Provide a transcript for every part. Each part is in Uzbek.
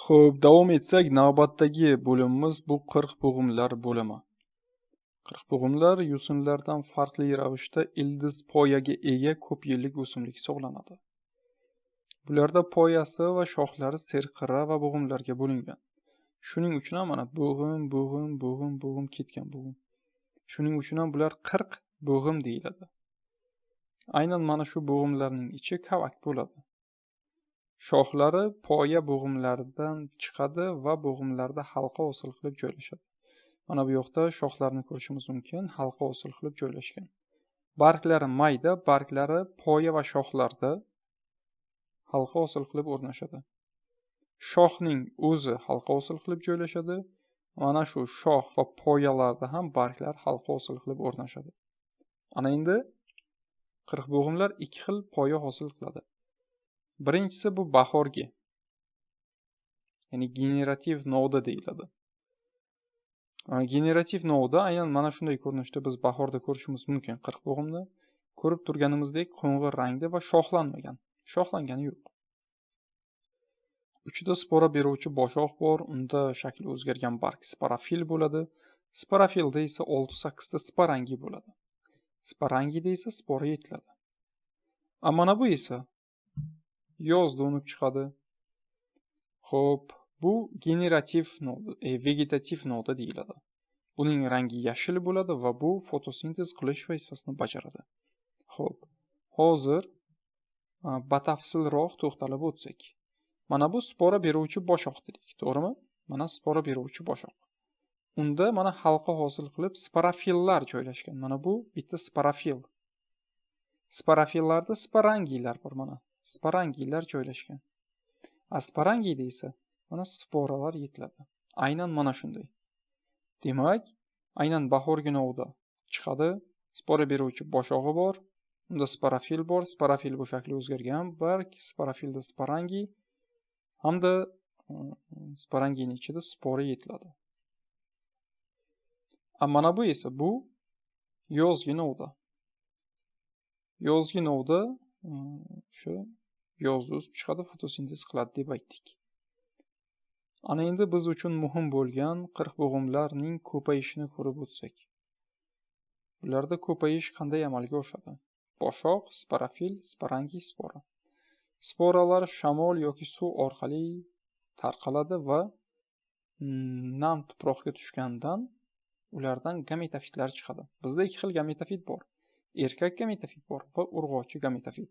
Xo'p, davom etsak, navbatdagi bo'limimiz bu 40 bo'g'imlar bo'limi. 40 bo'g'imlar yo'sinlardan farqli ravishda ildiz poyaga ega ko'p yillik o'simlik hisoblanadi. Bularda poyasi va shoxlari serqirra va bo'g'imlarga bo'lingan. Shuning uchun ham mana bo'g'im ketgan bo'g'im. Shuning uchun ham bular 40 bo'g'im deyiladi. Aynan mana shu bo'g'imlarning ichi kavak bo'ladi. Shoxlari poya bo'g'imlaridan chiqadi va bo'g'imlarda halqa hosil qilib joylashadi. Mana bu yoqda shoxlarni ko'rishimiz mumkin, halqa hosil qilib joylashgan. Barglari mayda, barglari poya va shoxlarda halqa hosil qilib o'rnashadi. Shoxning o'zi halqa hosil qilib joylashadi. Mana shu shox va poyalarda ham barglar halqa hosil qilib o'rnashadi. Ana endi 40 bo'g'imlar ikki xil poya hosil qiladi. Birinchisi bu bahorgi, ya'ni generativ novda deyiladi. Generativ novda aynan mana shunday ko'rinishda biz bahorda ko'rishimiz mumkin 40 bo'g'imni. Ko'rib turganimizdek qo'ng'ir rangda va shoxlanmagan. Shoxlangani yo'q. Uchida spora beruvchi boshoq bor, unda shakli o'zgargan barg sporafil bo'ladi. Sporafilda esa 6-8 ta sporangi bo'ladi. Sporangida esa spora yetiladi. Mana bu esa yozda unib chiqadi. Xo'p, bu generativ novda, vegetativ novda deyiladi. Buning rangi yashil bo'ladi va bu fotosintez qilish vazifasini bajaradi. Xo'p, hozir batafsilroq to'xtalib o'tsak. Mana bu spora beruvchi boshoq dedik, to'g'rimi? Mana spora beruvchi boshoq. Unda mana halqa hosil qilib sporafillar joylashgan. Mana bu bitta sporafil. Sporafillarda sporangilar bor mana. Sporangilar joylashgan. Sporangida esa mana sporalar yetiladi. Aynan mana shunday. Demak, aynan bahorgi novda chiqadi. Spora beruvchi boshog'i bor. Unda sporafil bor. Sporafil bu shakli o'zgargan barg, sporafilda sporangi hamda sporangining ichida spora yetiladi. Mana bu esa bu yozgi novda. Yozgi novda shu yozda o'sib chiqadi, fotosintez qiladi deb aytdik. Ana endi biz uchun muhim bo'lgan 40 bo'g'imlarning ko'payishini ko'rib o'tsak. Bularda ko'payish qanday amalga oshadi? Boshoq, sporafil, sporangi, spora. Sporalar shamol yoki suv orqali tarqaladi va nam tuproqga tushgandan ulardan gametofitlar chiqadi. Bizda ikki xil gametofit bor. Erkak gametofit bor va urg'ochi gametofit.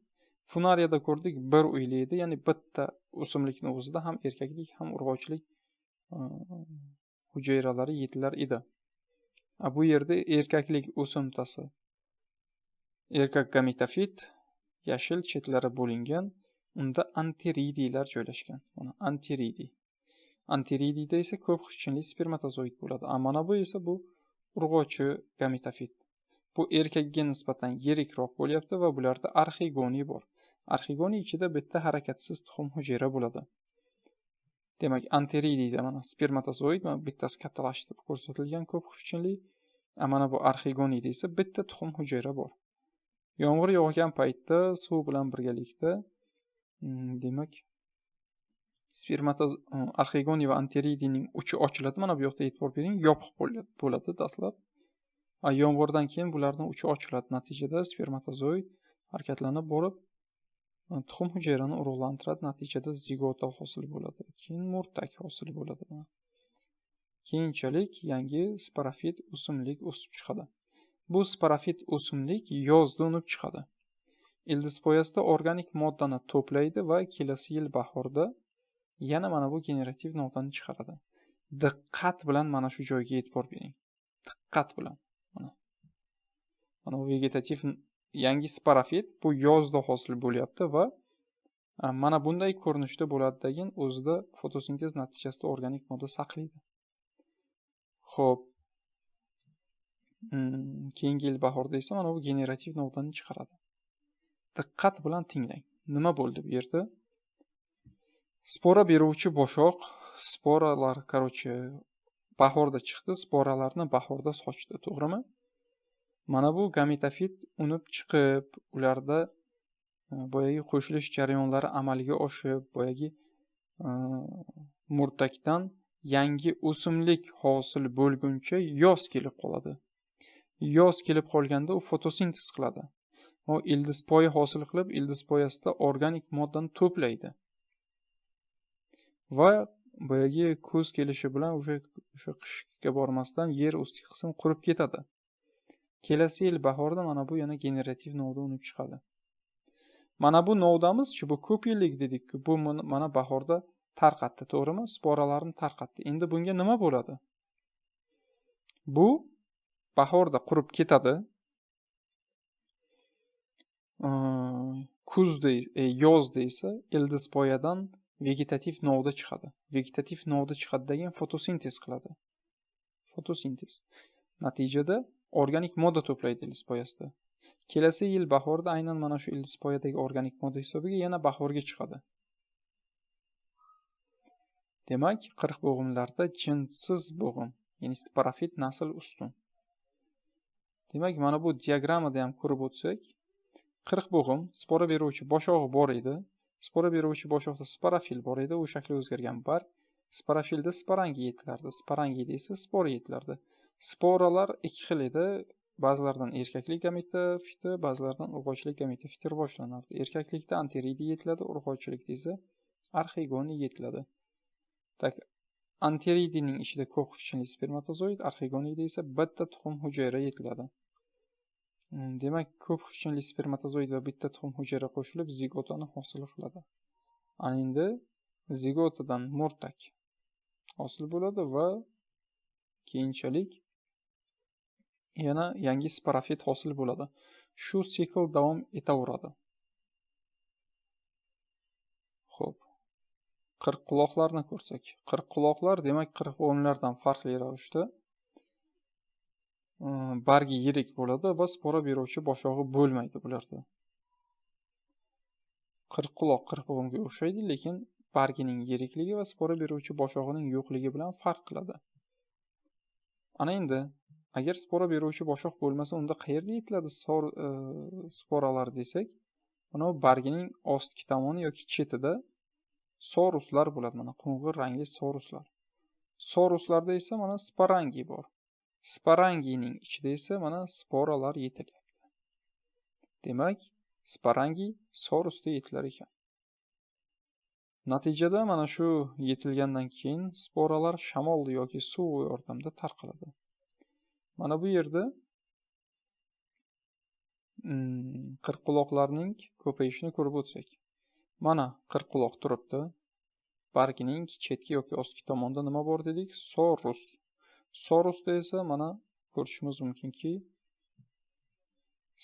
Funariyada ko'rdik, bir uylaydi, ya'ni bitta o'simlikning o'zida ham erkaklik, ham urg'ochilik hujayralari yetilar edi. Bu yerda erkaklik o'simtasi, erkak gametofit, yashil chetlari bo'lingan, unda antiridiylar joylashgan. Mana antiridi. Antiridiyda esa ko'p xichinli spermatozoid bo'ladi. Mana bu esa bu urg'ochi gametofit. Bu erkakga nisbatan yirikroq bo'lyapti va bularda arxigoniy bor. Arxigoniy ichida bitta harakatsiz tuxum hujayra bo'ladi. Demak, antiridiyda mana spermatozoid mana bittasi kattalashtirib ko'rsatilgan ko'p xichinli. Mana bu arxigoniyda esa bitta tuxum hujayra bor. Yomg'ir yog'gan paytda suv bilan birgalikda demak arxigoniy va antiridiyning uchi ochiladi. Mana bu yoqda e'tibor bering, yopiq bo'ladi dastlab. Yomg'irdan keyin bularning uchi ochiladi. Natijada spermatozoid harakatlanib borib tuxum hujayrani urug'lantiradi. Natijada zigota hosil bo'ladi. Keyin murtak hosil bo'ladi. Keyinchalik yangi sporafit o'simlik o'sib chiqadi. Bu sporafit o'simlik yozda unib chiqadi. Ildiz poyasida organik moddani to'playdi va kelasi yil bahorda yana mana bu generativ novdani chiqaradi. Diqqat bilan mana shu joyga e'tibor bering. Diqqat bilan. Mana bu vegetativ yangi sporafit bu yozda hosil bo'lyapti va mana bunday ko'rinishda bo'ladi degan o'zida fotosintez natijasida organik modda saqlaydi. Xo'p. Keyingi yil bahorda esa mana bu generativ novdani chiqaradi. Diqqat bilan tinglang. Nima bo'ldi bu yerda? Spora beruvchi boshoq, sporalar, bahorda chiqdi, sporalarni bahorda sochdi, to'g'rimi? Mana bu gametofit unib chiqib, ularda boyagi qo'shilish jarayonlari amalga oshib, boyagi murtakdan yangi o'simlik hosil bo'lguncha yoz kelib qoladi. Yoz kelib qolganda u fotosintez qiladi. O ildizpoya hosil qilib, ildizpoyasida organik moddani to'playdi. Va boyagi kuz kelishi bilan o'sha qishga bormasdan yer usti qismi qurib ketadi. Kelasi yil bahorda mana bu yana generativ novda unib chiqadi. Mana bu novdamiz-chi, bu ko'p yillik dedik-ku, bu mana bahorda tarqatdi, to'g'rimi? Sporalarni tarqatdi. Endi bunga nima bo'ladi? Bu bahorda qurib ketadi. Kuzda, yozda esa ildizpoyadan vegetativ novda chiqadi. Vegetativ novda chiqadidan fotosintez qiladi. Fotosintez. Natijada organik modda to'playdi ildizpoyasida. Kelasi yil bahorda aynan mana shu ildizpoyadagi organik modda hisobiga yana bahorga chiqadi. Demak, qirq bo'g'imlarda jinsiz bo'g'im, ya'ni sporofit nasl ustun. Demak, mana bu diagrammada ham ko'rib o'tsak, qirq bo'g'im spora beruvchi boshog'i bor edi. Spora beruvchi boshoqda sporofil bor edi, u shakli o'zgargan barg. Sporofilda sporangiy yetilardi, sporangiyda esa spora yetilardi. Sporalar ikki xil edi. Ba'zilardan erkaklik gameta fiti, ba'zilardan urg'ochilik gameta fiti rivojlanardi. Erkaklikda anteridiy yetiladi, urg'ochilikda esa arxigoniy yetiladi. Anteridiyning ichida ko'p xifchinli spermatozoid, arxigoniyda esa bitta tuxum hujayra yetiladi. Demak, ko'p xifchinli spermatozoid va bitta tuxum hujayra qo'shilib zigotani hosil qiladi. Ana endi zigotadan murtak hosil bo'ladi va keyinchalik yana yangi sporofit hosil bo'ladi. Shu sikl davom etaveradi. Xo'p. Qirqquloqlarni ko'rsak, qirqquloqlar demak qirqbo'g'imlardan farqli ravishda bargi yirik bo'ladi va spora beruvchi boshog'i bo'lmaydi bularda. Qirqquloq qirqbo'g'imga o'xshaydi, lekin bargining yirikligi va spora beruvchi boshog'ining yo'qligi bilan farq qiladi. Ana endi agar spora beruvchi boshoq bo'lmasa, unda qayerda yetiladi sporalar desak, mana bu bargining ostki tomoni yoki chetida soruslar bo'ladi, mana qo'ng'ir rangli soruslar. Soruslarda esa mana sporangiy bor. Sporangiyning ichida esa mana sporalar yetilyapti. Demak, sporangiy sorusda yetilar ekan. Natijada mana shu yetilgandan keyin sporalar shamol yoki suv yordamida tarqaladi. Mana bu yerda qirqquloqlarning ko'payishini ko'rib o'tsak. Mana qirqquloq turibdi. Bargining chetki yoki ostki tomonda nima bor dedik? Sorus. Sorusda esa mana ko'rishimiz mumkinki,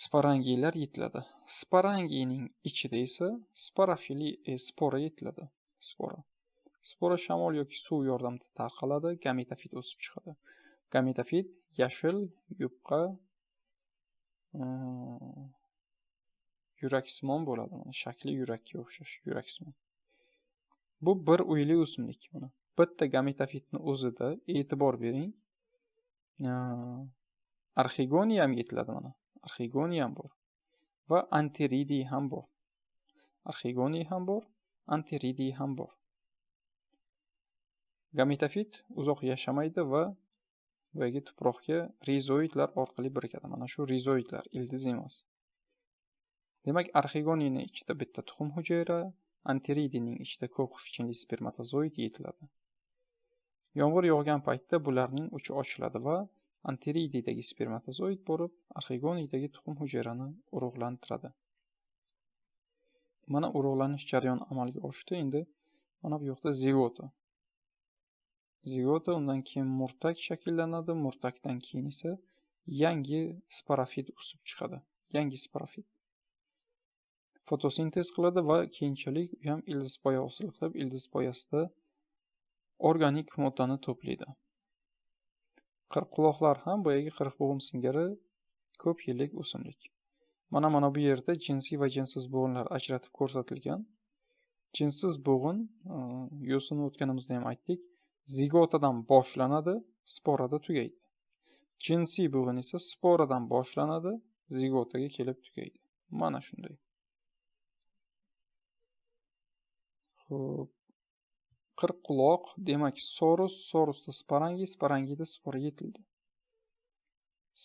sporangiylar yetiladi. Sporangiyning ichida esa spora yetiladi. Spora shamol yoki suv yordamida tarqaladi, gametofit o'sib chiqadi. Gametofit yashil, yupqa, yuraksimon bo'ladi. Mana shakli yurakka o'xshash, yuraksimon. Bu bir uyli o'simlik. Mana bitta gametofitni o'zida e'tibor bering. Arxigoniya ham yetiladi mana. Arxigoniya ham bor va anteridiy ham bor. Arxigoniya ham bor, anteridiy ham bor. Gametofit uzoq yashamaydi va boyagi tuproqga rizoidlar orqali birikadi. Mana shu rizoidlar ildiz emas. Demak, arxigoniyning ichida bitta tuxum hujayra, anteridiyning ichida ko'p xifchinli spermatozoid yetiladi. Yomg'ir yog'gan paytda bularning uchi ochiladi va anteridiydagi spermatozoid bo'lib, arxigoniydagi tuxum hujayrani urug'lantiradi. Mana urug'lanish jarayoni amalga oshdi. Endi mana bu yoqda zigota. Zigota, undan keyin murtak shakllanadi. Murtakdan keyin esa yangi sporofit o'sib chiqadi. Yangi sporofit fotosintez qiladi va keyinchalik u ham ildizpoya hosil qilib, ildizpoyasida organik moddani to'playdi. Qirqquloqlar ham boyagi qirqbo'g'im singari ko'p yillik o'simlik. Mana bu yerda jinsiy va jinsiz bo'g'inlar ajratib ko'rsatilgan. Jinsiz bo'g'in, yo'sini o'tganimizda ham aytdik, zigotadan boshlanadi, sporada tugaydi. Jinsiy bo'g'in esa sporadan boshlanadi, zigotaga kelib tugaydi. Mana shunday. Xo'p. Qirqquloq, demak Sorus, Sorusda Sparangi, Sparangida spora yetildi.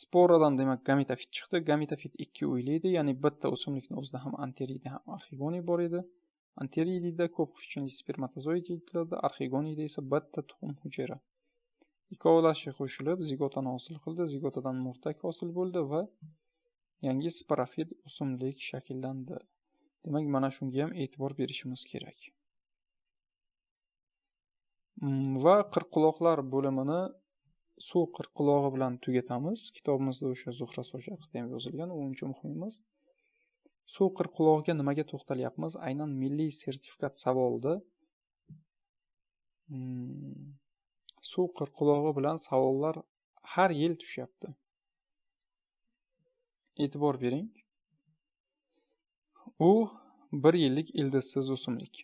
Sporadan demak gametofit chiqdi. Gametofit ikki uylaydi, ya'ni bitta o'simlikni o'zida ham anteriyda ham arxigoniy bor edi. Anteriyda ko'p qismli spermatozoid yetiladi, arxigoniyda esa bitta tuxum hujayra. Ikkovlasi qo'shilib zigotani hosil qildi. Zigotadan murtak hosil bo'ldi va yangi sporafid o'simlik shakllandi. Demak, mana shunga ham e'tibor berishimiz kerak. Va qirqquloqlar bo'limini suv qirqqulog'i bilan tugatamiz. Kitobimizda o'sha Zuhra Soch haqida ham yozilgan, u uncha muhim emas. Suv qirqqulog'iga nimaga to'xtalyapmiz? Aynan milliy sertifikat savolida suv qirqqulog'i bilan savollar har yil tushyapti. E'tibor bering. U 1 yillik ildizsiz o'simlik.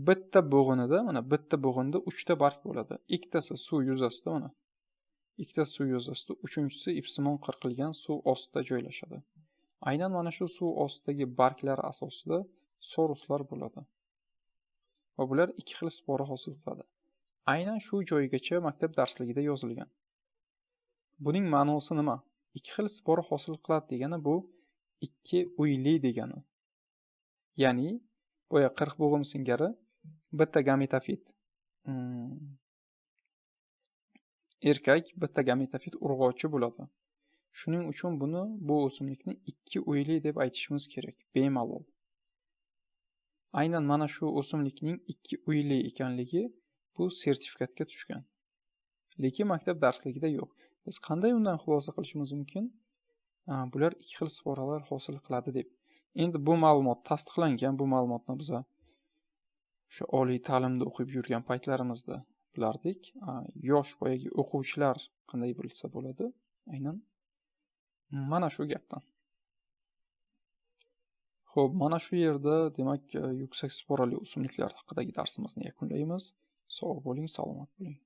Bitta bo'g'inida, mana bitta bo'g'inda 3 ta barg bo'ladi. Ikkitasi suv yuzasida, mana. Ikkitasi suv yuzasida, uchinchisi ipsimon qirqilgan suv ostida joylashadi. Aynan mana shu suv ostidagi barglar asosida soruslar bo'ladi. Va bular ikki xil spora hosil qiladi. Aynan shu joygacha maktab darsligida yozilgan. Buning ma'nosi nima? Ikki xil spora hosil qiladi degani bu ikki uyli degani. Ya'ni boya 40 bo'g'im singari bitta gametofit erkak, bitta gametofit urg'ovchi bo'ladi. Shuning uchun bu o'simlikni ikki uyli deb aytishimiz kerak, bemalol. Aynan mana shu o'simlikning ikki uyli ekanligi bu sertifikatga tushgan. Lekin maktab darsligida yo'q. Biz qanday undan xulosa qilishimiz mumkin? Bular ikki xil sporalar hosil qiladi deb. Endi bu ma'lumot tasdiqlangan, bu ma'lumotni biz o'sha oliy ta'limda o'qib yurgan paytlarimizda bilardik. Yosh boyagi o'quvchilar qanday bilsa bo'ladi? Aynan mana shu gapdan. Xo'p, mana shu yerda demak yuksak sporali o'simliklar haqidagi darsimizni yakunlaymiz. Sog' bo'ling, salomat bo'ling.